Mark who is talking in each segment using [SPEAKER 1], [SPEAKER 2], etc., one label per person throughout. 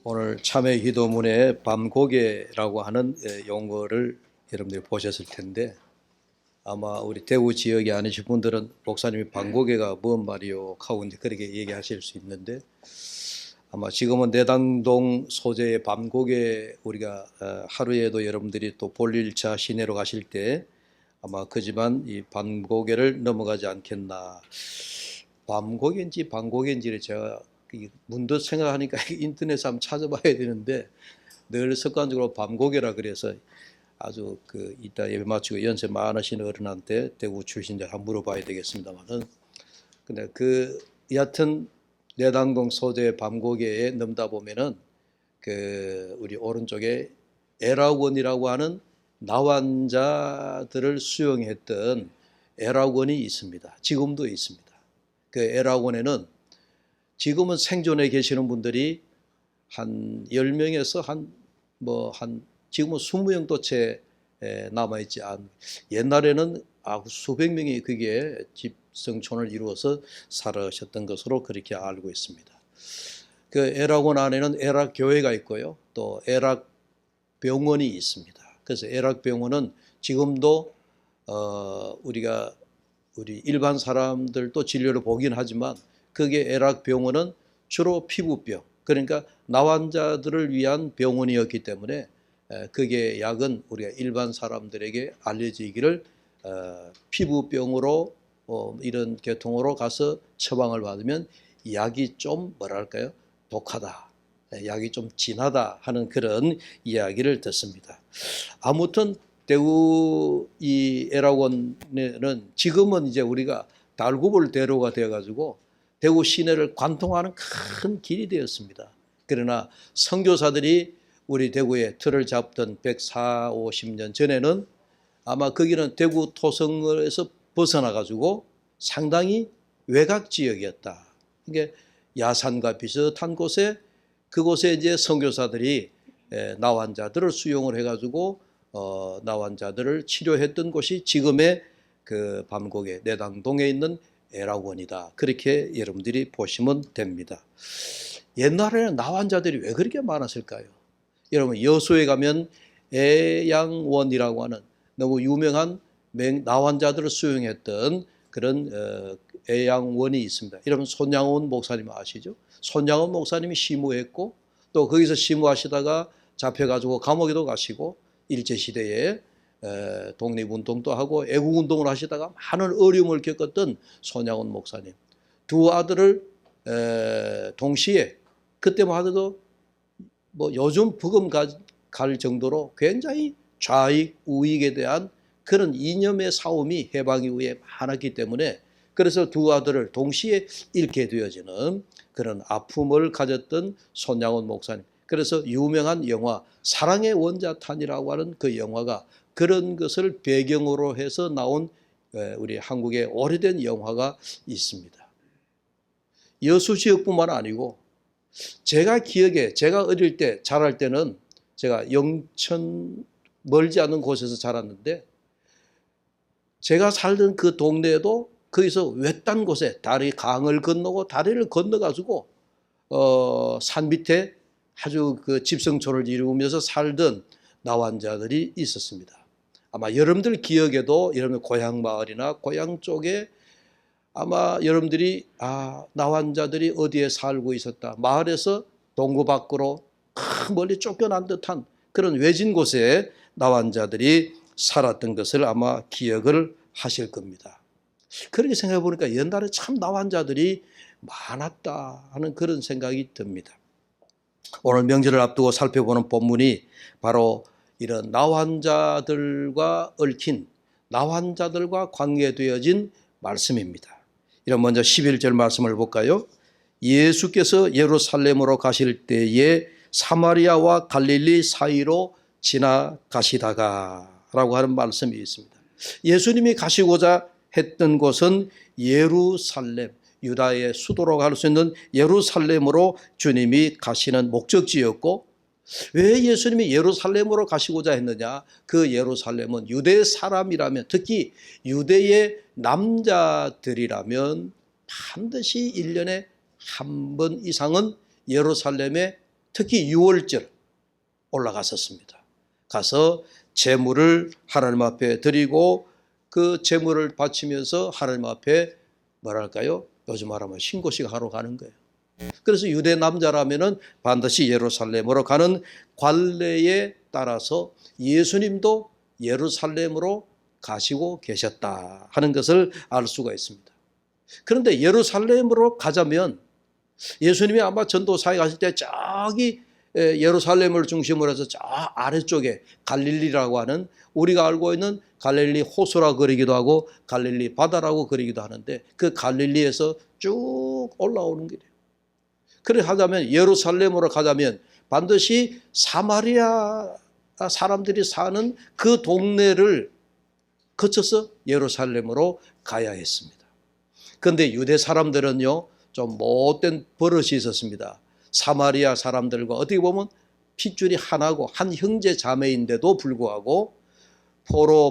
[SPEAKER 1] 오늘 참회 기도문에 밤고개라고 하는 용어를 여러분들이 보셨을 텐데 아마 우리 대구 지역에 아니신 분들은 목사님이 밤고개가 뭔 말이요 하고 이제 그렇게 얘기하실 수 있는데 아마 지금은 내당동 소재의 밤고개 우리가 하루에도 여러분들이 또 볼일차 시내로 가실 때 아마 그지만 이 밤고개를 넘어가지 않겠나. 밤고개인지 밤고개인지를 제가 문득 생각하니까 인터넷에 한번 찾아봐야 되는데 늘 습관적으로 밤고개라 그래서 아주 이따 예배 마치고 연세 많으신 어른한테 대구 출신자 한번 물어봐야 되겠습니다만은 근데 여하튼 내당동 소재 밤고개에 넘다 보면은 우리 오른쪽에 애락원이라고 하는 나환자들을 수용했던 애락원이 있습니다. 지금도 있습니다. 그 애락원에는 지금은 생존해 계시는 분들이 한 10명에서 지금은 20명도 채 남아있지 않. 옛날에는 수백 명이 그게 집성촌을 이루어서 살아셨던 것으로 그렇게 알고 있습니다. 그 애락원 안에는 애락교회가 있고요. 또 애락병원이 있습니다. 그래서 애락병원은 지금도 우리 일반 사람들도 진료를 보긴 하지만 그게 애락병원은 주로 피부병, 그러니까 나환자들을 위한 병원이었기 때문에 그게 약은 우리가 일반 사람들에게 알려지기를 피부병으로 이런 계통으로 가서 처방을 받으면 약이 좀 뭐랄까요? 독하다, 약이 좀 진하다 하는 그런 이야기를 듣습니다. 아무튼 대구 이 애락원에는 지금은 이제 우리가 달구볼 대로가 되어가지고 대구 시내를 관통하는 큰 길이 되었습니다. 그러나 선교사들이 우리 대구에 틀을 잡던 140~150년 전에는 아마 거기는 대구 토성에서 벗어나가지고 상당히 외곽 지역이었다. 그러니까 야산과 비슷한 곳에 그곳에 이제 선교사들이 나환자들을 수용을 해가지고 나환자들을 치료했던 곳이 지금의 그 밤고개 내당동에 있는 애락원이다. 그렇게 여러분들이 보시면 됩니다. 옛날에는 나환자들이 왜 그렇게 많았을까요? 여러분 여수에 가면 애양원이라고 하는 너무 유명한 나환자들을 수용했던 그런 애양원이 있습니다. 여러분 손양원 목사님 아시죠? 손양원 목사님이 시무했고 또 거기서 시무하시다가 잡혀가지고 감옥에도 가시고 일제시대에 독립운동도 하고 애국운동을 하시다가 많은 어려움을 겪었던 손양원 목사님. 두 아들을 동시에 그때만 하더라도 뭐 요즘 부금 갈 정도로 굉장히 좌익, 우익에 대한 그런 이념의 싸움이 해방 이후에 많았기 때문에 그래서 두 아들을 동시에 잃게 되어지는 그런 아픔을 가졌던 손양원 목사님. 그래서 유명한 영화 사랑의 원자탄이라고 하는 그 영화가 그런 것을 배경으로 해서 나온 우리 한국의 오래된 영화가 있습니다. 여수 지역뿐만 아니고 제가 기억에 제가 어릴 때 자랄 때는 제가 영천 멀지 않은 곳에서 자랐는데 제가 살던 그 동네에도 거기서 외딴 곳에 강을 건너고 다리를 건너가지고 산 밑에 아주 그 집성촌을 이루면서 살던 나환자들이 있었습니다. 아마 여러분들 기억에도 여러분들 고향 마을이나 고향 쪽에 아마 여러분들이 나환자들이 어디에 살고 있었다. 마을에서 동구 밖으로 멀리 쫓겨난 듯한 그런 외진 곳에 나환자들이 살았던 것을 아마 기억을 하실 겁니다. 그렇게 생각해 보니까 옛날에 참 나환자들이 많았다 하는 그런 생각이 듭니다. 오늘 명절을 앞두고 살펴보는 본문이 바로 이런 나환자들과 얽힌 나환자들과 관계되어진 말씀입니다. 이런 먼저 11절 말씀을 볼까요? 예수께서 예루살렘으로 가실 때에 사마리아와 갈릴리 사이로 지나가시다가 라고 하는 말씀이 있습니다. 예수님이 가시고자 했던 곳은 예루살렘, 유다의 수도라고 할 수 있는 예루살렘으로 주님이 가시는 목적지였고 왜 예수님이 예루살렘으로 가시고자 했느냐? 그 예루살렘은 유대 사람이라면 특히 유대의 남자들이라면 반드시 1년에 한 번 이상은 예루살렘에 특히 유월절 올라갔었습니다. 가서 제물을 하나님 앞에 드리고 그 제물을 바치면서 하나님 앞에 뭐랄까요? 요즘 말하면 신고식 하러 가는 거예요. 그래서 유대 남자라면은 반드시 예루살렘으로 가는 관례에 따라서 예수님도 예루살렘으로 가시고 계셨다 하는 것을 알 수가 있습니다. 그런데 예루살렘으로 가자면 예수님이 아마 전도사에 가실 때 저기 예루살렘을 중심으로 해서 저 아래쪽에 갈릴리라고 하는, 우리가 알고 있는 갈릴리 호수라 그러기도 하고 갈릴리 바다라고 그러기도 하는데, 그 갈릴리에서 쭉 올라오는 길이에요. 그래 하자면 예루살렘으로 가자면 반드시 사마리아 사람들이 사는 그 동네를 거쳐서 예루살렘으로 가야 했습니다. 그런데 유대 사람들은요, 좀 못된 버릇이 있었습니다. 사마리아 사람들과 어떻게 보면 핏줄이 하나고 한 형제 자매인데도 불구하고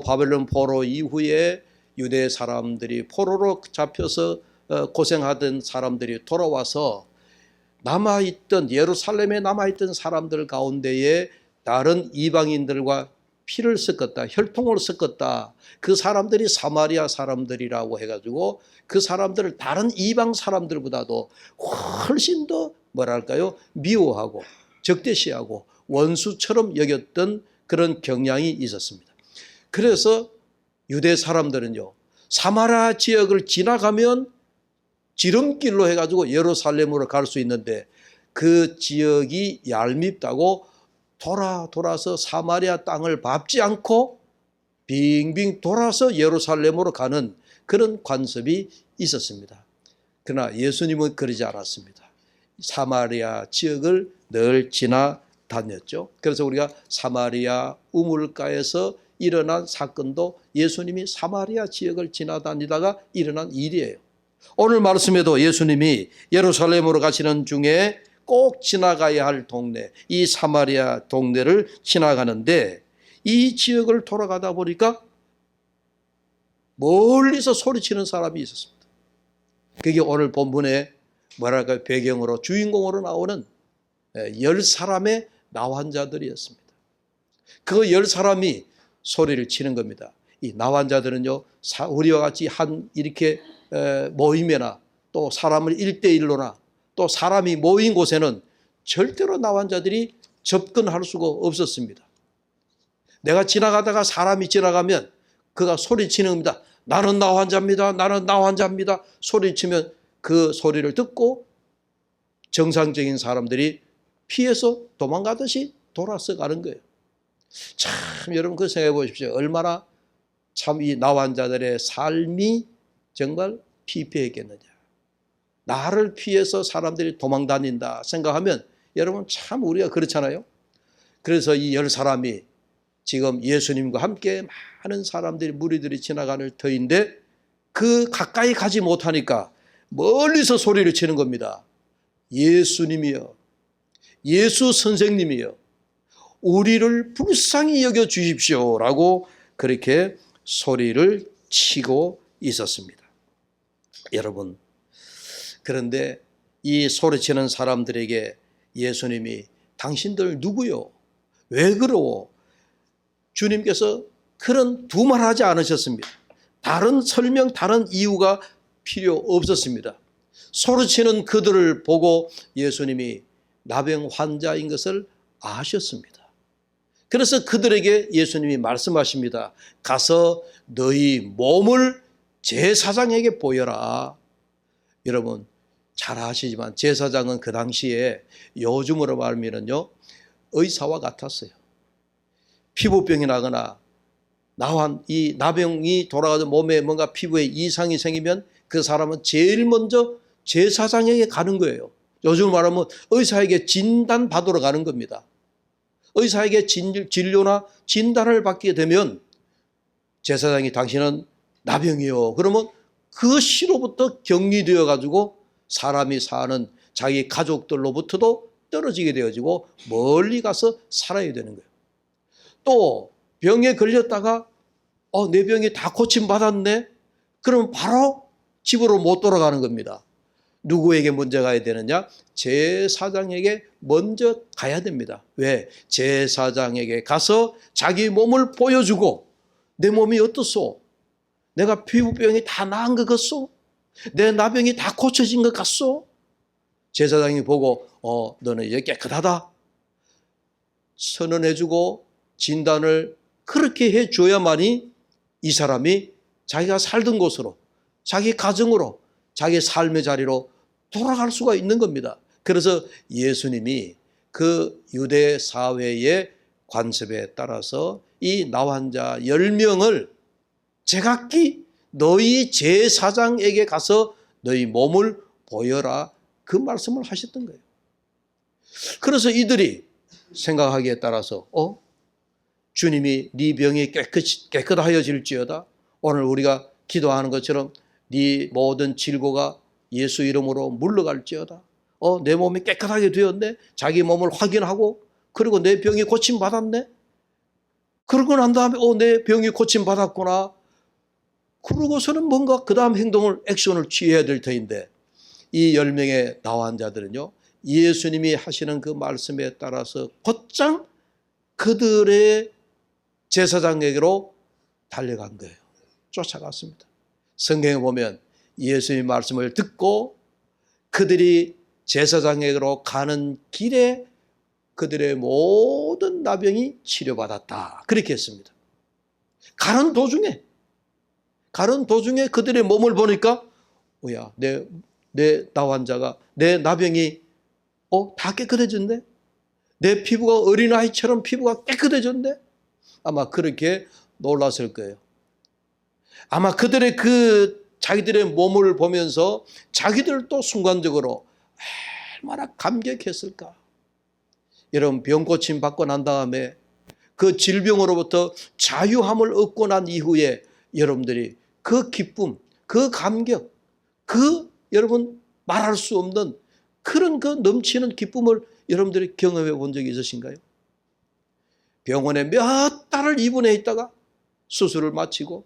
[SPEAKER 1] 바벨론 포로 이후에 유대 사람들이 포로로 잡혀서 고생하던 사람들이 돌아와서 남아있던, 예루살렘에 남아있던 사람들 가운데에 다른 이방인들과 피를 섞었다, 혈통을 섞었다, 그 사람들이 사마리아 사람들이라고 해가지고 그 사람들을 다른 이방 사람들보다도 훨씬 더 뭐랄까요, 미워하고 적대시하고 원수처럼 여겼던 그런 경향이 있었습니다. 그래서 유대 사람들은요, 사마리아 지역을 지나가면 지름길로 해가지고 예루살렘으로 갈 수 있는데 그 지역이 얄밉다고 돌아서 사마리아 땅을 밟지 않고 빙빙 돌아서 예루살렘으로 가는 그런 관습이 있었습니다. 그러나 예수님은 그러지 않았습니다. 사마리아 지역을 늘 지나다녔죠. 그래서 우리가 사마리아 우물가에서 일어난 사건도 예수님이 사마리아 지역을 지나다니다가 일어난 일이에요. 오늘 말씀에도 예수님이 예루살렘으로 가시는 중에 꼭 지나가야 할 동네, 이 사마리아 동네를 지나가는데 이 지역을 돌아가다 보니까 멀리서 소리치는 사람이 있었습니다. 그게 오늘 본문에 뭐랄까요, 배경으로 주인공으로 나오는 10사람의 나환자들이었습니다. 그 10사람이 소리를 치는 겁니다. 이 나환자들은요, 우리와 같이 한 이렇게 모임이나 또 사람을 1대1로나 또 사람이 모인 곳에는 절대로 나환자들이 접근할 수가 없었습니다. 내가 지나가다가 사람이 지나가면 그가 소리치는 겁니다. 나는 나환자입니다. 나는 나환자입니다. 소리치면 그 소리를 듣고 정상적인 사람들이 피해서 도망가듯이 돌아서 가는 거예요. 참 여러분 그 생각해 보십시오. 얼마나 참 이 나환자들의 삶이 정말 피폐했겠느냐. 나를 피해서 사람들이 도망다닌다 생각하면 여러분 참 우리가 그렇잖아요. 그래서 이 10사람이 지금 예수님과 함께 많은 사람들이 무리들이 지나가는 터인데 그 가까이 가지 못하니까 멀리서 소리를 치는 겁니다. 예수님이여, 예수 선생님이여, 우리를 불쌍히 여겨 주십시오라고 그렇게 소리를 치고 있었습니다. 여러분, 그런데 이 소리치는 사람들에게 예수님이 당신들 누구요? 왜 그러오? 주님께서 그런 두말하지 않으셨습니다. 다른 설명, 다른 이유가 필요 없었습니다. 소리치는 그들을 보고 예수님이 나병 환자인 것을 아셨습니다. 그래서 그들에게 예수님이 말씀하십니다. 가서 너희 몸을 제사장에게 보여라. 여러분 잘 아시지만 제사장은 그 당시에 요즘으로 말하면요, 의사와 같았어요. 피부병이 나거나 이 나병이 돌아가서 몸에 뭔가 피부에 이상이 생기면 그 사람은 제일 먼저 제사장에게 가는 거예요. 요즘 말하면 의사에게 진단 받으러 가는 겁니다. 의사에게 진료나 진단을 받게 되면 제사장이 당신은 나병이요. 그러면 그 시로부터 격리되어 가지고 사람이 사는 자기 가족들로부터도 떨어지게 되어지고 멀리 가서 살아야 되는 거예요. 또 병에 걸렸다가 내 병이 다 고침받았네. 그러면 바로 집으로 못 돌아가는 겁니다. 누구에게 먼저 가야 되느냐? 제사장에게 먼저 가야 됩니다. 왜? 제사장에게 가서 자기 몸을 보여주고 내 몸이 어떻소? 내가 피부병이 다 나은 것 같소? 내 나병이 다 고쳐진 것 같소? 제사장이 보고 너는 이제 깨끗하다 선언해주고 진단을 그렇게 해줘야만이 이 사람이 자기가 살던 곳으로 자기 가정으로 자기 삶의 자리로 돌아갈 수가 있는 겁니다. 그래서 예수님이 그 유대 사회의 관습에 따라서 이 나환자 10명을 제각기 너희 제사장에게 가서 너희 몸을 보여라 그 말씀을 하셨던 거예요. 그래서 이들이 생각하기에 따라서 주님이 네 병이 깨끗하여질지어다. 오늘 우리가 기도하는 것처럼 네 모든 질고가 예수 이름으로 물러갈지어다. 내 몸이 깨끗하게 되었네. 자기 몸을 확인하고 그리고 내 병이 고침받았네. 그러고 난 다음에 내 병이 고침받았구나. 그러고서는 뭔가 그 다음 행동을 액션을 취해야 될 터인데 이 10명의 나환자들은요. 예수님이 하시는 그 말씀에 따라서 곧장 그들의 제사장에게로 달려간 거예요. 쫓아갔습니다. 성경에 보면 예수님의 말씀을 듣고 그들이 제사장에게로 가는 길에 그들의 모든 나병이 치료받았다. 그렇게 했습니다. 가는 도중에 그들의 몸을 보니까 내 나환자가 내 나병이 다 깨끗해졌네. 내 피부가 어린아이처럼 피부가 깨끗해졌네. 아마 그렇게 놀랐을 거예요. 아마 그들의 자기들의 몸을 보면서 자기들도 순간적으로 얼마나 감격했을까. 여러분 병 고침 받고 난 다음에 그 질병으로부터 자유함을 얻고 난 이후에 여러분들이 그 기쁨, 그 감격, 여러분 말할 수 없는 그런 넘치는 기쁨을 여러분들이 경험해 본 적이 있으신가요? 병원에 몇 달을 입원해 있다가 수술을 마치고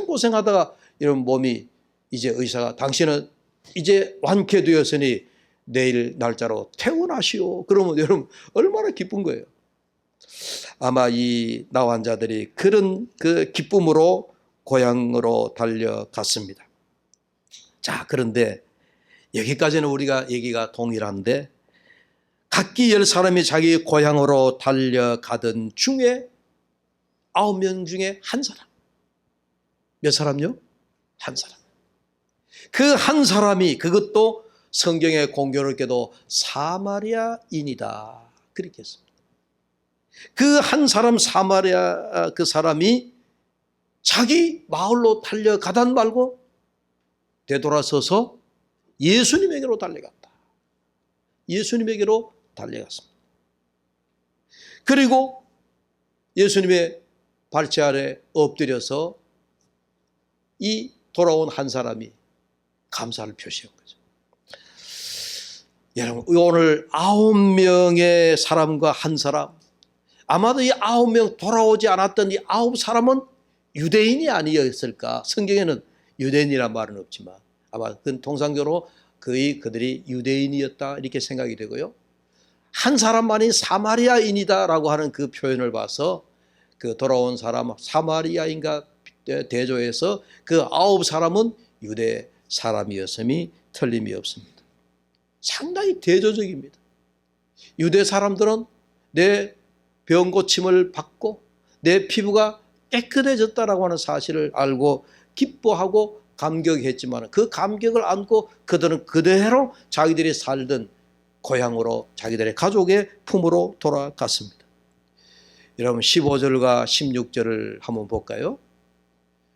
[SPEAKER 1] 고생하다가 이런 몸이 이제 의사가 당신은 이제 완쾌되었으니 내일 날짜로 퇴원하시오. 그러면 여러분 얼마나 기쁜 거예요. 아마 이 나환자들이 그런 그 기쁨으로 고향으로 달려갔습니다. 자, 그런데 여기까지는 우리가 얘기가 동일한데 각기 10사람이 자기 고향으로 달려가던 중에 9명 중에 한 사람. 몇 사람요? 한 사람. 그 한 사람이 그것도 성경에 공교롭게도 사마리아인이다. 그렇게 했습니다. 그 한 사람 사마리아 그 사람이 자기 마을로 달려가단 말고 되돌아서서 예수님에게로 달려갔다. 예수님에게로 달려갔습니다. 그리고 예수님의 발치 아래 엎드려서 이 돌아온 한 사람이 감사를 표시한 거죠. 여러분 오늘 9명의 사람과 한 사람, 아마도 이 9명 돌아오지 않았던 이 9사람은 유대인이 아니었을까. 성경에는 유대인이란 말은 없지만 아마 그건 통상적으로 그들이 유대인이었다 이렇게 생각이 되고요. 한 사람만이 사마리아인이다라고 하는 그 표현을 봐서 그 돌아온 사람 사마리아인과 대조해서 그 9사람은 유대 사람이었음이 틀림이 없습니다. 상당히 대조적입니다. 유대 사람들은 내 병 고침을 받고 내 피부가 깨끗해졌다라고 하는 사실을 알고 기뻐하고 감격했지만 그 감격을 안고 그들은 그대로 자기들이 살던 고향으로 자기들의 가족의 품으로 돌아갔습니다. 여러분 15절과 16절을 한번 볼까요?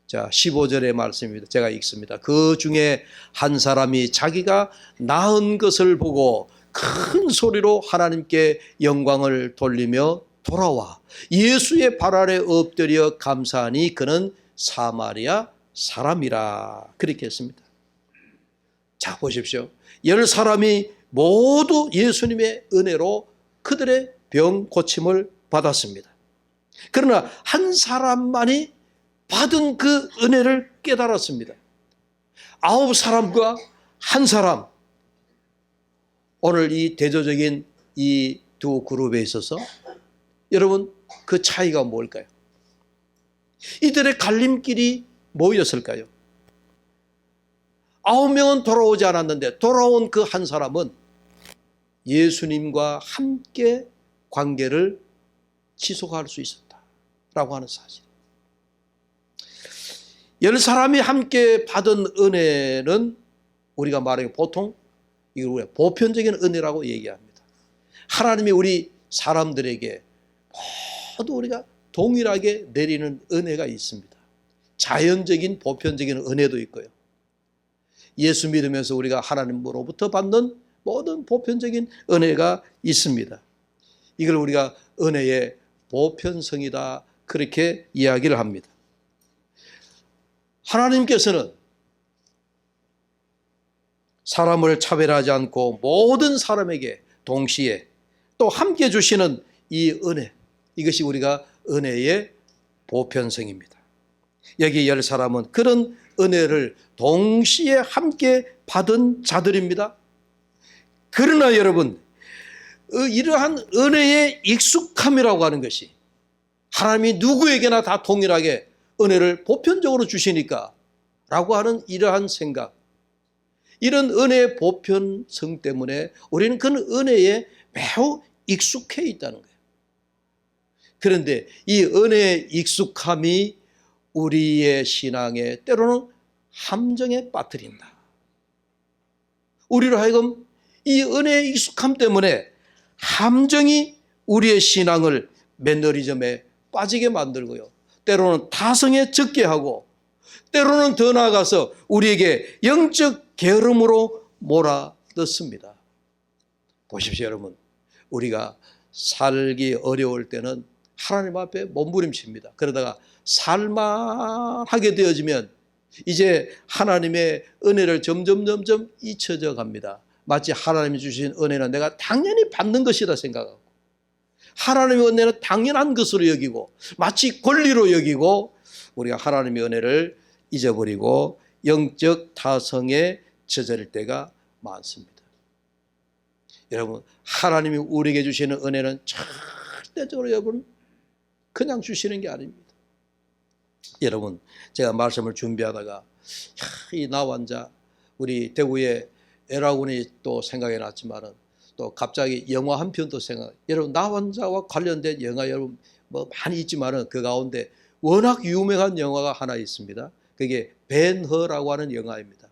[SPEAKER 1] 자, 15절의 말씀입니다. 제가 읽습니다. 그 중에 한 사람이 자기가 나은 것을 보고 큰 소리로 하나님께 영광을 돌리며 돌아와 예수의 발 아래 엎드려 감사하니 그는 사마리아 사람이라. 그렇게 했습니다. 자, 보십시오. 10사람이 모두 예수님의 은혜로 그들의 병 고침을 받았습니다. 그러나 한 사람만이 받은 그 은혜를 깨달았습니다. 9사람과 한 사람, 오늘 이 대조적인 이 두 그룹에 있어서 여러분 그 차이가 뭘까요? 이들의 갈림길이 뭐였을까요? 9명은 돌아오지 않았는데 돌아온 그 한 사람은 예수님과 함께 관계를 지속할 수 있었다라고 하는 사실. 10사람이 함께 받은 은혜는 우리가 말하기 보통 이걸 우리가 보편적인 은혜라고 얘기합니다. 하나님이 우리 사람들에게 모두 우리가 동일하게 내리는 은혜가 있습니다. 자연적인 보편적인 은혜도 있고요. 예수 믿으면서 우리가 하나님으로부터 받는 모든 보편적인 은혜가 있습니다. 이걸 우리가 은혜의 보편성이다 그렇게 이야기를 합니다. 하나님께서는 사람을 차별하지 않고 모든 사람에게 동시에 또 함께 주시는 이 은혜, 이것이 우리가 은혜의 보편성입니다. 여기 10사람은 그런 은혜를 동시에 함께 받은 자들입니다. 그러나 여러분, 이러한 은혜의 익숙함이라고 하는 것이 하나님이 누구에게나 다 동일하게 은혜를 보편적으로 주시니까 라고 하는 이러한 생각, 이런 은혜의 보편성 때문에 우리는 그 은혜에 매우 익숙해 있다는 거예요. 그런데 이 은혜의 익숙함이 우리의 신앙에 때로는 함정에 빠뜨린다. 우리로 하여금 이 은혜의 익숙함 때문에 함정이 우리의 신앙을 매너리즘에 빠지게 만들고요. 때로는 타성에 적게 하고 때로는 더 나아가서 우리에게 영적 게으름으로 몰아넣습니다. 보십시오, 여러분. 우리가 살기 어려울 때는 하나님 앞에 몸부림칩니다. 그러다가 살만하게 되어지면 이제 하나님의 은혜를 점점 잊혀져 갑니다. 마치 하나님이 주신 은혜는 내가 당연히 받는 것이다 생각하고 하나님의 은혜는 당연한 것으로 여기고 마치 권리로 여기고 우리가 하나님의 은혜를 잊어버리고 영적 타성에 젖을 때가 많습니다. 여러분, 하나님이 우리에게 주시는 은혜는 절대적으로 여러분 그냥 주시는 게 아닙니다. 여러분, 제가 말씀을 준비하다가 이 나환자 우리 대구의 에라군이 또 생각이 났지만은 또 갑자기 영화 한 편도 여러분 나환자와 관련된 영화 여러분 뭐 많이 있지만은 그 가운데 워낙 유명한 영화가 하나 있습니다. 그게 벤허라고 하는 영화입니다.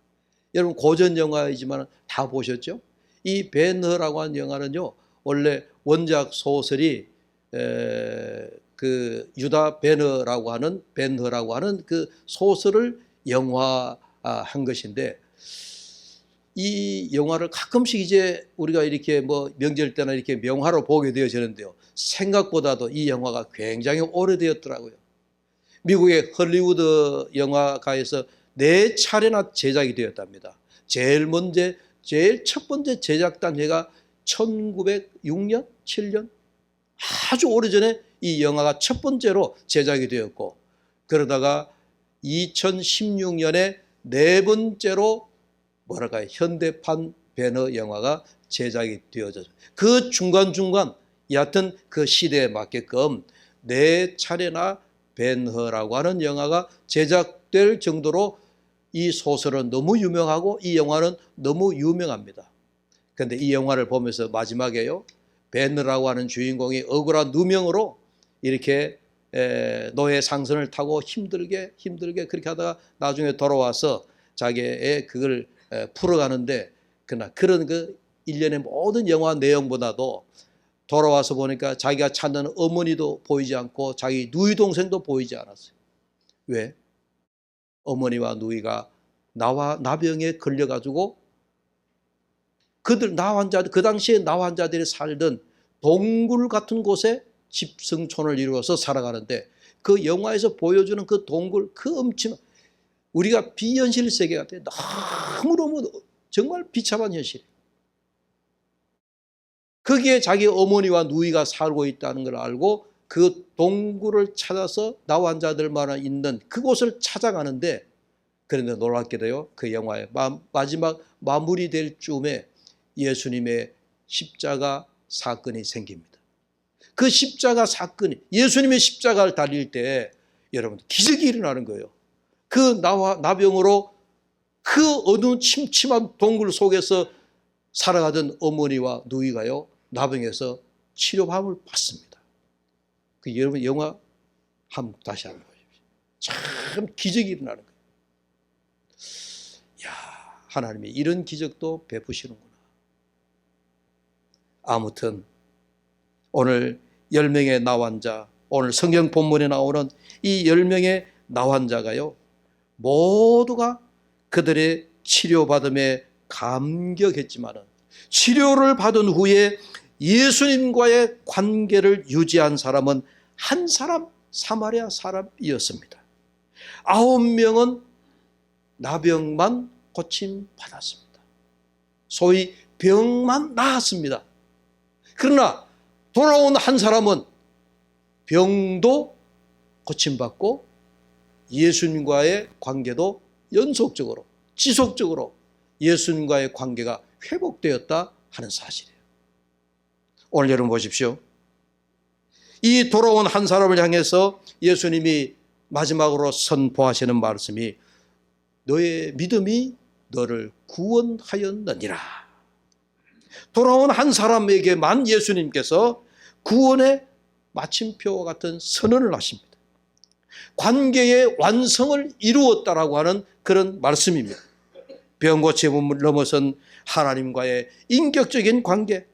[SPEAKER 1] 여러분 고전 영화이지만 다 보셨죠? 이 벤허라고 하는 영화는요, 원래 원작 소설이 그 유다 벤허라고 하는 그 소설을 영화한 것인데, 이 영화를 가끔씩 이제 우리가 이렇게 뭐 명절 때나 이렇게 명화로 보게 되어지는데요, 생각보다도 이 영화가 굉장히 오래되었더라고요. 미국의 헐리우드 영화가에서 4차례나 제작이 되었답니다. 제일 첫 번째 제작 단계가 1906년, 7년 아주 오래전에 이 영화가 첫 번째로 제작이 되었고, 그러다가 2016년에 4번째로 현대판 배너 영화가 제작이 되어져서 그 중간중간 여하튼 그 시대에 맞게끔 4차례나 벤허라고 하는 영화가 제작될 정도로 이 소설은 너무 유명하고 이 영화는 너무 유명합니다. 그런데 이 영화를 보면서 마지막에요, 벤허라고 하는 주인공이 억울한 누명으로 이렇게 노예 상선을 타고 힘들게 그렇게 하다가 나중에 돌아와서 자기의 그걸 풀어가는데, 그러나 그런 그 일련의 모든 영화 내용보다도 돌아와서 보니까 자기가 찾는 어머니도 보이지 않고 자기 누이 동생도 보이지 않았어요. 왜? 어머니와 누이가 나병에 걸려가지고 그 당시에 나환자들이 살던 동굴 같은 곳에 집성촌을 이루어서 살아가는데, 그 영화에서 보여주는 그 동굴, 그 엄청 우리가 비현실 세계 같아요. 너무너무 정말 비참한 현실. 거기에 자기 어머니와 누이가 살고 있다는 걸 알고 그 동굴을 찾아서 나환자들만 있는 그곳을 찾아가는데, 그런데 놀랍게도요, 그 영화의 마지막 마무리될 쯤에 예수님의 십자가 사건이 생깁니다. 그 십자가 사건이, 예수님의 십자가를 달릴 때 여러분 기적이 일어나는 거예요. 그 나병으로 그 어두운 침침한 동굴 속에서 살아가던 어머니와 누이가요, 나병에서 치료함을 받습니다. 그 여러분 영화 다시 한번 보십시오. 참 기적이 일어나는 거예요. 야, 하나님이 이런 기적도 베푸시는구나. 아무튼 오늘 10명의 나환자, 오늘 성경 본문에 나오는 이 10명의 나환자가요, 모두가 그들의 치료받음에 감격했지만 치료를 받은 후에 예수님과의 관계를 유지한 사람은 한 사람, 사마리아 사람이었습니다. 9명은 나병만 고침받았습니다. 소위 병만 나았습니다. 그러나 돌아온 한 사람은 병도 고침받고 예수님과의 관계도 연속적으로, 지속적으로 예수님과의 관계가 회복되었다 하는 사실이에요. 오늘 여러분 보십시오. 이 돌아온 한 사람을 향해서 예수님이 마지막으로 선포하시는 말씀이 너의 믿음이 너를 구원하였느니라. 돌아온 한 사람에게만 예수님께서 구원의 마침표와 같은 선언을 하십니다. 관계의 완성을 이루었다라고 하는 그런 말씀입니다. 병고침을 넘어선 하나님과의 인격적인 관계,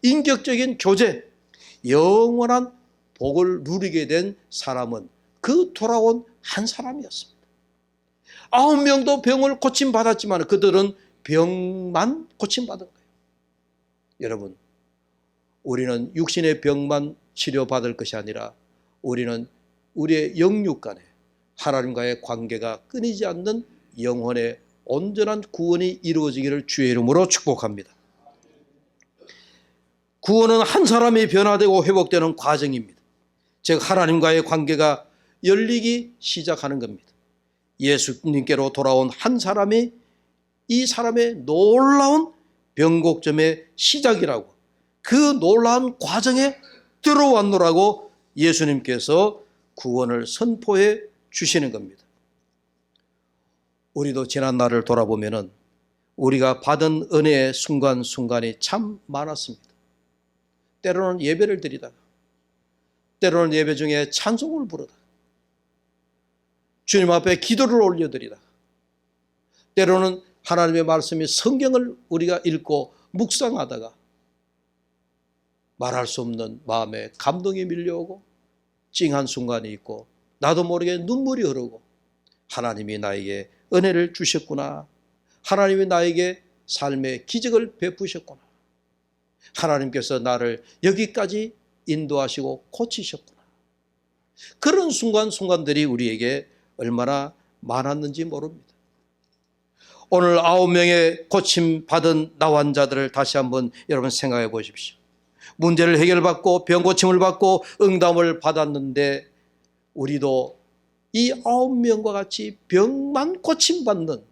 [SPEAKER 1] 인격적인 교제, 영원한 복을 누리게 된 사람은 그 돌아온 한 사람이었습니다. 9명도 병을 고침받았지만 그들은 병만 고침받은 거예요. 여러분, 우리는 육신의 병만 치료받을 것이 아니라 우리는 우리의 영육 간에 하나님과의 관계가 끊이지 않는 영혼의 온전한 구원이 이루어지기를 주의 이름으로 축복합니다. 구원은 한 사람이 변화되고 회복되는 과정입니다. 즉 하나님과의 관계가 열리기 시작하는 겁니다. 예수님께로 돌아온 한 사람이 이 사람의 놀라운 변곡점의 시작이라고, 그 놀라운 과정에 들어왔노라고 예수님께서 구원을 선포해 주시는 겁니다. 우리도 지난 날을 돌아보면 우리가 받은 은혜의 순간순간이 참 많았습니다. 때로는 예배를 드리다가, 때로는 예배 중에 찬송을 부르다가, 주님 앞에 기도를 올려드리다가, 때로는 하나님의 말씀이 성경을 우리가 읽고 묵상하다가 말할 수 없는 마음에 감동이 밀려오고 찡한 순간이 있고 나도 모르게 눈물이 흐르고 하나님이 나에게 은혜를 주셨구나, 하나님이 나에게 삶의 기적을 베푸셨구나, 하나님께서 나를 여기까지 인도하시고 고치셨구나. 그런 순간순간들이 우리에게 얼마나 많았는지 모릅니다. 오늘 9명의 고침받은 나환자들을 다시 한번 여러분 생각해 보십시오. 문제를 해결받고 병고침을 받고 응답을 받았는데 우리도 이 9명과 같이 병만 고침받는,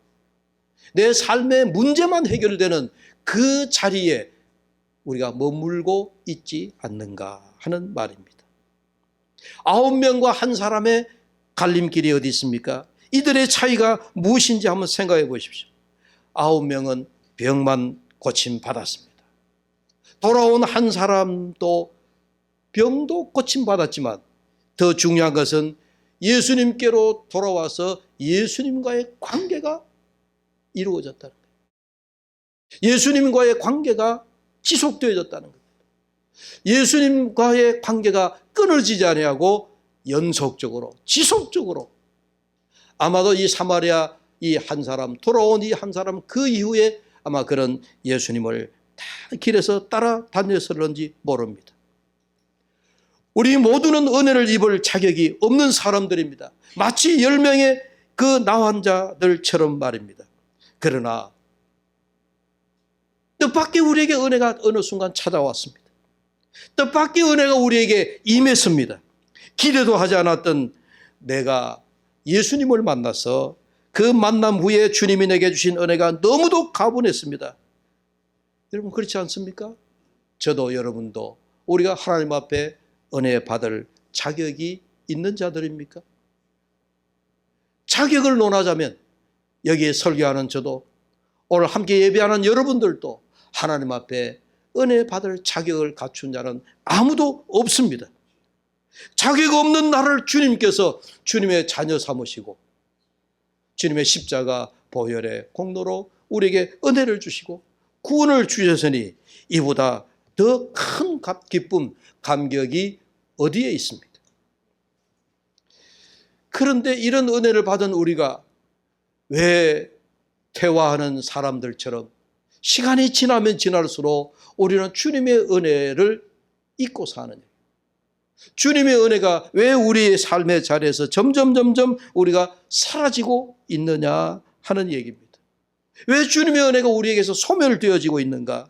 [SPEAKER 1] 내 삶의 문제만 해결되는 그 자리에 우리가 머물고 있지 않는가 하는 말입니다. 9명과 한 사람의 갈림길이 어디 있습니까? 이들의 차이가 무엇인지 한번 생각해 보십시오. 9명은 병만 고침받았습니다. 돌아온 한 사람도 병도 고침받았지만 더 중요한 것은 예수님께로 돌아와서 예수님과의 관계가 이루어졌다는 거예요. 예수님과의 관계가 지속되어졌다는 거예요. 예수님과의 관계가 끊어지지 아니하고 연속적으로, 지속적으로, 아마도 이 사마리아 이 한 사람, 돌아온 이 한 사람 그 이후에 아마 그런 예수님을 다 길에서 따라다녔을런지 모릅니다. 우리 모두는 은혜를 입을 자격이 없는 사람들입니다. 마치 10명의 그 나환자들처럼 말입니다. 그러나 뜻밖의 우리에게 은혜가 어느 순간 찾아왔습니다. 뜻밖의 은혜가 우리에게 임했습니다. 기대도 하지 않았던 내가 예수님을 만나서 그 만남 후에 주님이 내게 주신 은혜가 너무도 가분했습니다. 여러분 그렇지 않습니까? 저도 여러분도 우리가 하나님 앞에 은혜 받을 자격이 있는 자들입니까? 자격을 논하자면 여기에 설교하는 저도 오늘 함께 예배하는 여러분들도 하나님 앞에 은혜 받을 자격을 갖춘 자는 아무도 없습니다. 자격 없는 나를 주님께서 주님의 자녀 삼으시고 주님의 십자가 보혈의 공로로 우리에게 은혜를 주시고 구원을 주셨으니 이보다 더 큰 기쁨, 감격이 어디에 있습니까? 그런데 이런 은혜를 받은 우리가 왜 퇴화하는 사람들처럼 시간이 지나면 지날수록 우리는 주님의 은혜를 잊고 사느냐? 주님의 은혜가 왜 우리의 삶의 자리에서 점점 우리가 사라지고 있느냐 하는 얘기입니다. 왜 주님의 은혜가 우리에게서 소멸되어지고 있는가?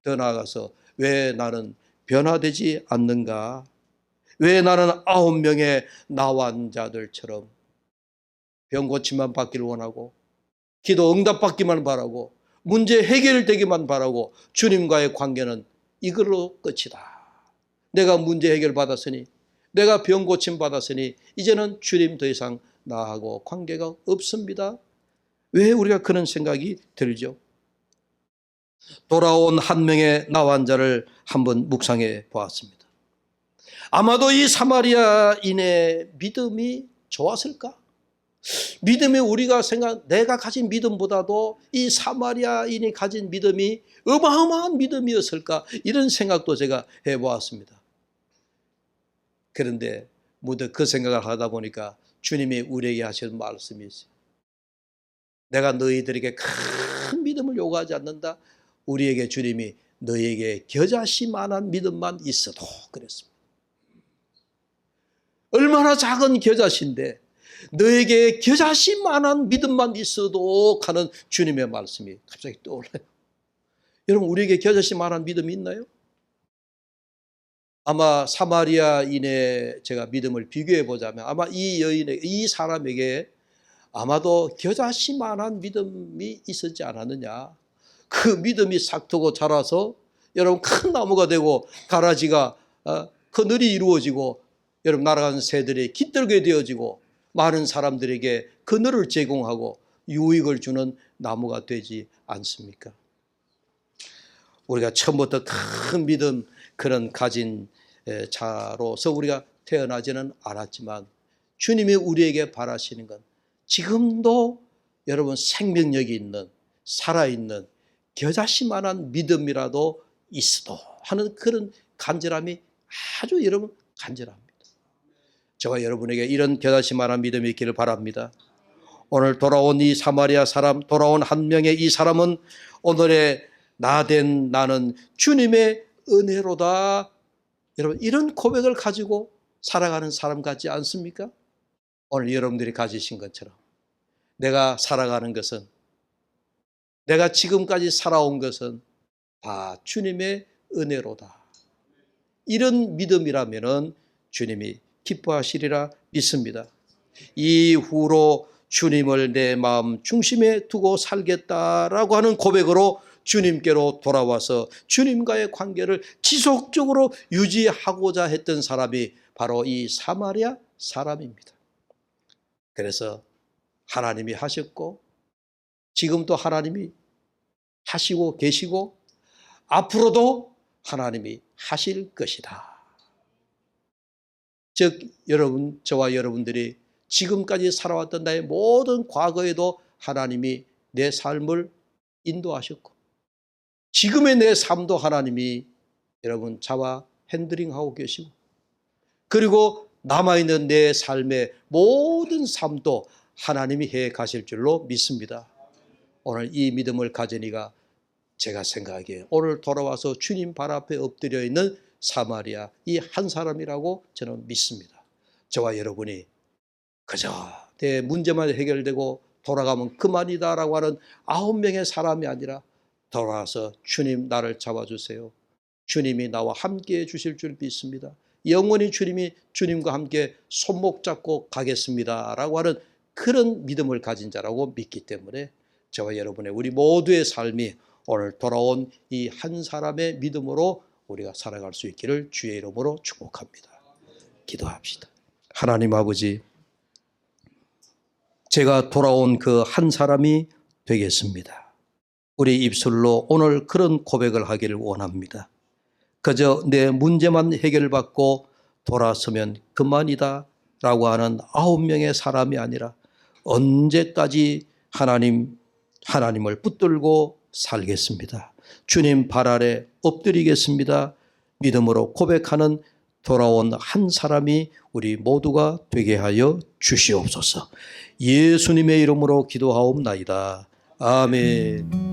[SPEAKER 1] 더 나아가서 왜 나는 변화되지 않는가? 왜 나는 9명의 나환자들처럼 병 고침만 받기를 원하고 기도 응답받기만 바라고 문제 해결되기만 바라고 주님과의 관계는 이걸로 끝이다. 내가 문제 해결 받았으니 내가 병 고침 받았으니 이제는 주님 더 이상 나하고 관계가 없습니다. 왜 우리가 그런 생각이 들죠? 돌아온 한 명의 나환자를 한번 묵상해 보았습니다. 아마도 이 사마리아인의 믿음이 좋았을까? 믿음이 우리가 내가 가진 믿음보다도 이 사마리아인이 가진 믿음이 어마어마한 믿음이었을까? 이런 생각도 제가 해보았습니다. 그런데 무척 그 생각을 하다 보니까 주님이 우리에게 하시는 말씀이 있어요. 내가 너희들에게 큰 믿음을 요구하지 않는다. 우리에게 주님이 너희에게 겨자씨만한 믿음만 있어도 그랬습니다. 얼마나 작은 겨자씨인데 너에게 겨자씨만한 믿음만 있어도 하는 주님의 말씀이 갑자기 떠올라요. 여러분 우리에게 겨자씨만한 믿음이 있나요? 아마 사마리아인의 제가 믿음을 비교해 보자면 아마 이 사람에게 아마도 겨자씨만한 믿음이 있었지 않았느냐. 그 믿음이 싹트고 자라서 여러분 큰 나무가 되고 가라지가 그늘이 이루어지고 여러분 날아가는 새들이 깃들게 되어지고 많은 사람들에게 그늘을 제공하고 유익을 주는 나무가 되지 않습니까? 우리가 처음부터 큰 믿음 그런 가진 자로서 우리가 태어나지는 않았지만 주님이 우리에게 바라시는 건 지금도 여러분 생명력이 있는 살아있는 겨자씨만한 믿음이라도 있어도 하는 그런 간절함이 아주 여러분 간절합니다. 저와 여러분에게 이런 겨자씨만한 믿음이 있기를 바랍니다. 오늘 돌아온 이 사마리아 사람, 돌아온 한 명의 이 사람은 오늘의 나된 나는 주님의 은혜로다. 여러분 이런 고백을 가지고 살아가는 사람 같지 않습니까? 오늘 여러분들이 가지신 것처럼 내가 살아가는 것은 내가 지금까지 살아온 것은 다 주님의 은혜로다. 이런 믿음이라면 주님이 기뻐하시리라 믿습니다. 이후로 주님을 내 마음 중심에 두고 살겠다라고 하는 고백으로 주님께로 돌아와서 주님과의 관계를 지속적으로 유지하고자 했던 사람이 바로 이 사마리아 사람입니다. 그래서 하나님이 하셨고 지금도 하나님이 하시고 계시고 앞으로도 하나님이 하실 것이다. 즉 여러분, 저와 여러분들이 지금까지 살아왔던 나의 모든 과거에도 하나님이 내 삶을 인도하셨고 지금의 내 삶도 하나님이 여러분 자와 핸들링하고 계시고 그리고 남아있는 내 삶의 모든 삶도 하나님이 해 가실 줄로 믿습니다. 오늘 이 믿음을 가진 이가 제가 생각하기에 오늘 돌아와서 주님 발 앞에 엎드려 있는 사마리아 이 한 사람이라고 저는 믿습니다. 저와 여러분이 그저 내 문제만 해결되고 돌아가면 그만이다라고 하는 9명의 사람이 아니라 돌아와서 주님 나를 잡아주세요. 주님이 나와 함께해 주실 줄 믿습니다. 영원히 주님과 함께 손목 잡고 가겠습니다 라고 하는 그런 믿음을 가진 자라고 믿기 때문에 저와 여러분의 우리 모두의 삶이 오늘 돌아온 이 한 사람의 믿음으로 우리가 살아갈 수 있기를 주의 이름으로 축복합니다. 기도합시다. 하나님 아버지, 제가 돌아온 그 한 사람이 되겠습니다. 우리 입술로 오늘 그런 고백을 하기를 원합니다. 그저 내 문제만 해결받고 돌아서면 그만이다 라고 하는 9명의 사람이 아니라 언제까지 하나님을 붙들고 살겠습니다. 주님 발 아래 엎드리겠습니다. 믿음으로 고백하는 돌아온 한 사람이 우리 모두가 되게 하여 주시옵소서. 예수님의 이름으로 기도하옵나이다. 아멘.